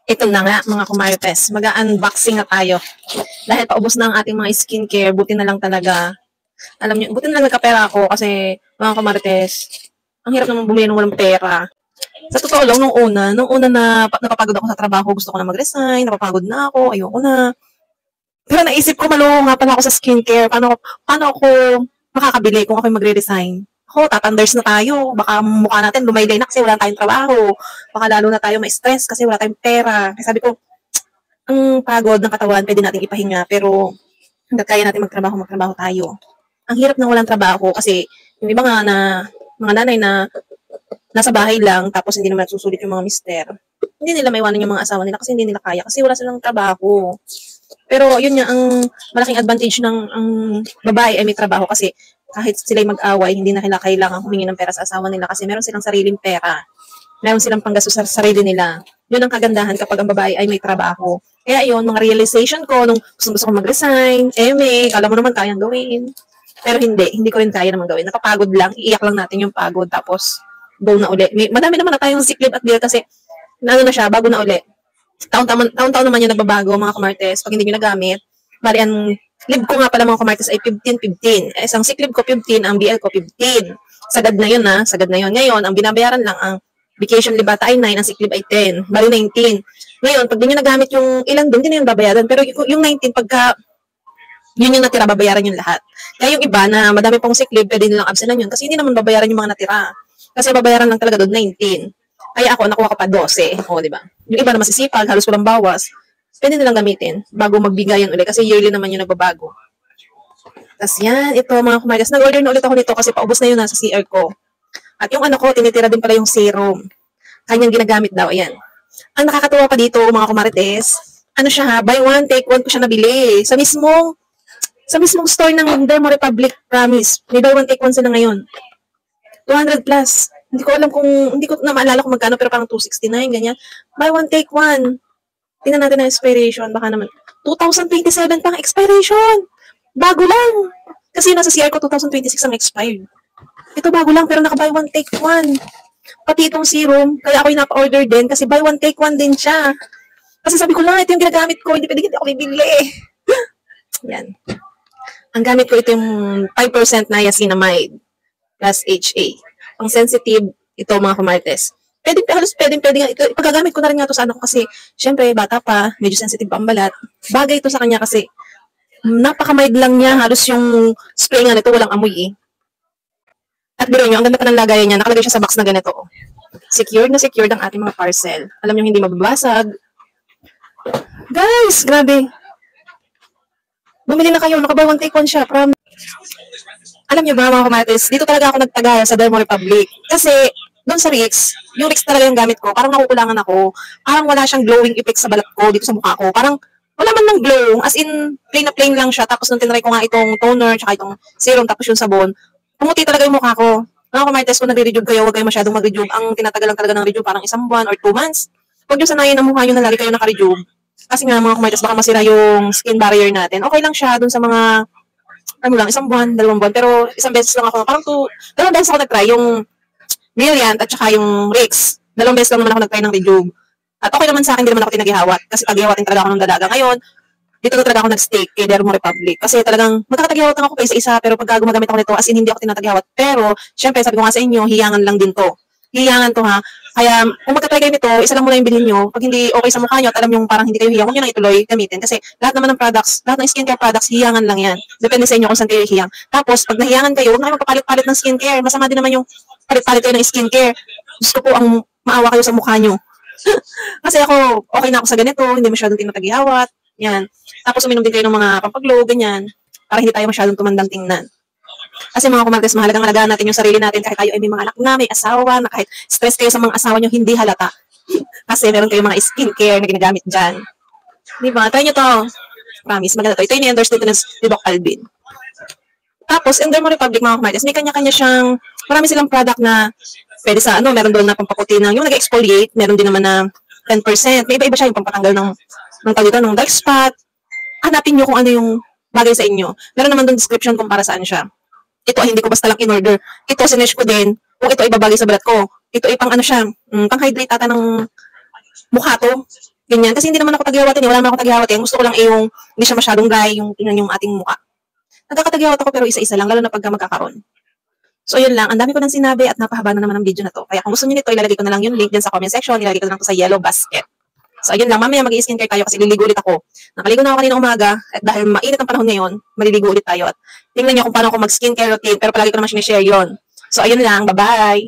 Ito na nga mga kumarites, mag-unboxing na tayo. Dahil paubos na ang ating mga skincare, buti na lang talaga. Alam niyo, buti na lang nagkapera ako kasi mga kumarites, ang hirap naman bumili ng walang pera. Sa totoo lang, nung una na napapagod ako sa trabaho, gusto ko na mag-resign, napapagod na ako, ayoko na. Pero naisip ko, maluho nga pala ako sa skincare. Paano ako makakabili kung ako magre-resign? Ako, tatanders na tayo. Baka mukha natin lumaylay na kasi wala tayong trabaho. Baka lalo na tayo ma-stress kasi wala tayong pera. Kaya sabi ko, ang pagod ng katawan, pwede natin ipahinga. Pero hanggat kaya natin magtrabaho tayo. Ang hirap ng walang trabaho kasi yung iba nga na mga nanay na nasa bahay lang tapos hindi naman susulit yung mga mister. Hindi nila maiwanan yung mga asawa nila kasi hindi nila kaya kasi wala silang trabaho. Pero yun nga ang malaking advantage ng ang babae ay may trabaho kasi kahit sila'y mag-away, hindi na nila kailangan humingi ng pera sa asawa nila kasi meron silang sariling pera. Meron silang panggastos sa sarili nila. Yun ang kagandahan kapag ang babae ay may trabaho. Kaya yun, mga realization ko nung gusto ko mag-resign, kala mo naman kayang gawin. Pero hindi ko rin kaya naman gawin. Napapagod lang, iiyak lang natin yung pagod tapos go na uli. Madami naman na tayong sick leave at bill kasi na siya, bago na uli. Taon-taon naman yung nagbabago mga kumartes pag hindi nyo nagamit. Bali, ang leave ko nga pala mga kumartes ay 15-15. Isang sick leave ko 15, ang BL ko 15. Sagad na yun sagad na yun. Ngayon, ang binabayaran lang, ang vacation leave ata ay 9, ang sick leave ay 10. Bali 19. Ngayon, pag di nyo nagamit yung ilan doon, hindi na yung babayaran. Pero yung 19, pagka yun yung natira, babayaran yung lahat. Kaya yung iba na madami pong sick leave, pwede nilang absenan yun kasi hindi naman babayaran yung mga natira. Kasi babayaran lang talaga doon 19. Kaya ako, nakuha ko pa 12. O, di ba? Yung iba na masisipag, halos walang bawas, pwede nilang gamitin bago magbigayan ulit kasi yearly naman yung nagbabago. Tapos yan, ito mga kumagas. Nag-order na ulit ako nito kasi paubos na yun nasa CR ko. At yung ano ko, tinitira din pala yung serum. Kanyang ginagamit daw, ayan. Ang nakakatuwa pa dito, mga kumarites, ano siya ha, buy one, take one ko siya nabili. Sa mismong store ng Dermo Republic, promise. May buy one, take one sila ngayon. 200 plus. Hindi ko na maalala kung magkano, pero parang 269, ganyan. Buy one, take one. Tingnan natin ang expiration. Baka naman, 2027 pang expiration. Bago lang. Kasi nasa CR ko, 2026 ang expired. Ito bago lang, pero naka-buy one, take one. Pati itong serum, kaya ako yung napa-order din, kasi buy one, take one din siya. Kasi sabi ko lang, ito yung ginagamit ko, hindi ako bibili. Yan. Ang gamit ko ito yung 5% niacinamide plus HA. Ang sensitive, ito mga kumartes. Pwede nga ito. Ipagagamit ko na rin nga ito sa anak ko kasi, syempre, bata pa, medyo sensitive pa ang balat. Bagay ito sa kanya kasi, napakamild lang niya, halos yung spray nga nito, walang amoy At biro nyo, ang ganda pa ng lagayan niya, nakalagay siya sa box na ganito. Secured na secured ang ating mga parcel. Alam nyo, hindi mababasag. Guys, grabe. Bumili na kayo, naka-buy one take one siya. Alam nyo ba mga kumatis, dito talaga ako nagtagaya sa Dermo Republic. Kasi, doon sa Rix, yung Rix talaga yung gamit ko, parang nakukulangan ako. Parang wala siyang glowing effect sa balat ko, dito sa mukha ko. Parang, wala man ng glow. As in, plain na plain lang siya. Tapos nung tinry ko nga itong toner, tsaka itong serum, tapos yung sabon, pumuti talaga yung mukha ko. Mga kumatis, kung nagre-rejuve kayo, huwag kayo masyadong mag-rejuve. Ang tinatagal lang talaga ng rejuve, parang 1 buwan or 2 months. Huwag nyo sanayin ang mukha nyo na lagi kayo naka-rejuve. Kasi nga, mga kumatis, baka masira yung skin barrier natin. Okay lang siya dun sa mga 1 buwan, 2 buwan. Pero isang beses lang ako, parang 2 beses ako nag-try yung Brilliant at saka yung Rix. 2 beses lang naman ako nag-try ng rejuve. At okay naman sa akin, hindi naman ako tinagihawat. Kasi taghihawatin talaga ako ng dalaga. Ngayon, dito na talaga ako nag-stake kay Dermo Republic. Kasi talagang magkakataghihawat lang ako pa isa-isa. Pero pag gumagamit ako nito, as in hindi ako tinataghihawat. Pero, syempre, sabi ko nga sa inyo, hiyangan lang din to. Hiyangan to ha. Kaya, kung magka-try kayo nito, isa lang muna yung bilhin nyo. Pag hindi okay sa mukha nyo at alam nyo parang hindi kayo hiyang, huwag nyo na ituloy gamitin. Kasi lahat naman ng products, lahat ng skincare products, hiyangan lang yan. Depende sa inyo kung saan kayo hiyang. Tapos, pag nahiyangan kayo, huwag na kayo magpapalit-palit ng skincare. Masama din naman yung palit-palit kayo ng skincare. Gusto ko ang maawa kayo sa mukha nyo. Kasi ako, okay na ako sa ganito, hindi masyadong tinataghihawat. Yan. Tapos uminom din kayo ng mga pampaglow, ganyan. Para hindi tayo masyadong tumandang tingnan. Kasi mga kumartes, mahalagang alagaan natin yung sarili natin kahit tayo ay may mga anak na, may asawa, na kahit stress kayo sa mga asawa nyo, hindi halata. Kasi meron kayong mga skincare na ginagamit dyan. Diba? Try nyo to. Promise, maganda to. Ito yung i-endorse dito ni Doc Alvin. Tapos, in Dermo Republic, mga kumartes, may kanya-kanya siyang, marami silang product na pwede sa meron doon na pampaputi ng, yung nag-exfoliate, meron din naman na 10%. May iba-iba siya yung pampatanggal ng dark spot. Hanapin nyo kung ano yung bagay sa inyo. Meron naman doon description kung para saan siya. Ito ay hindi ko basta lang in-order. Ito, sinesh ko din kung ito ay babagay sa balat ko. Ito ay pang ano siya, pang-hydrate ata ng mukha to. Ganyan. Kasi hindi naman ako tagyawatin, wala naman ako tagyawatin. Gusto ko lang yung hindi siya masyadong dry, yung tingnan yung ating mukha. Nagkakatagyawat ako pero isa-isa lang, lalo na pagka magkakaroon. So, yun lang. Ang dami ko nang sinabi at napahaba na naman ang video na to. Kaya kung gusto niyo nito, ilalagay ko na lang yung link dyan sa comment section. Ilalagay ko na lang to sa yellow basket. So, ayun lang. Mamaya mag-i-skincare tayo kasi liligo ulit ako. Nakaligo na ako kanina umaga at dahil mainit ang panahon ngayon, maliligo ulit tayo. At tingnan niyo kung paano ako mag-skincare routine pero palagi ko naman sinishare yun. So, ayun lang. Bye-bye!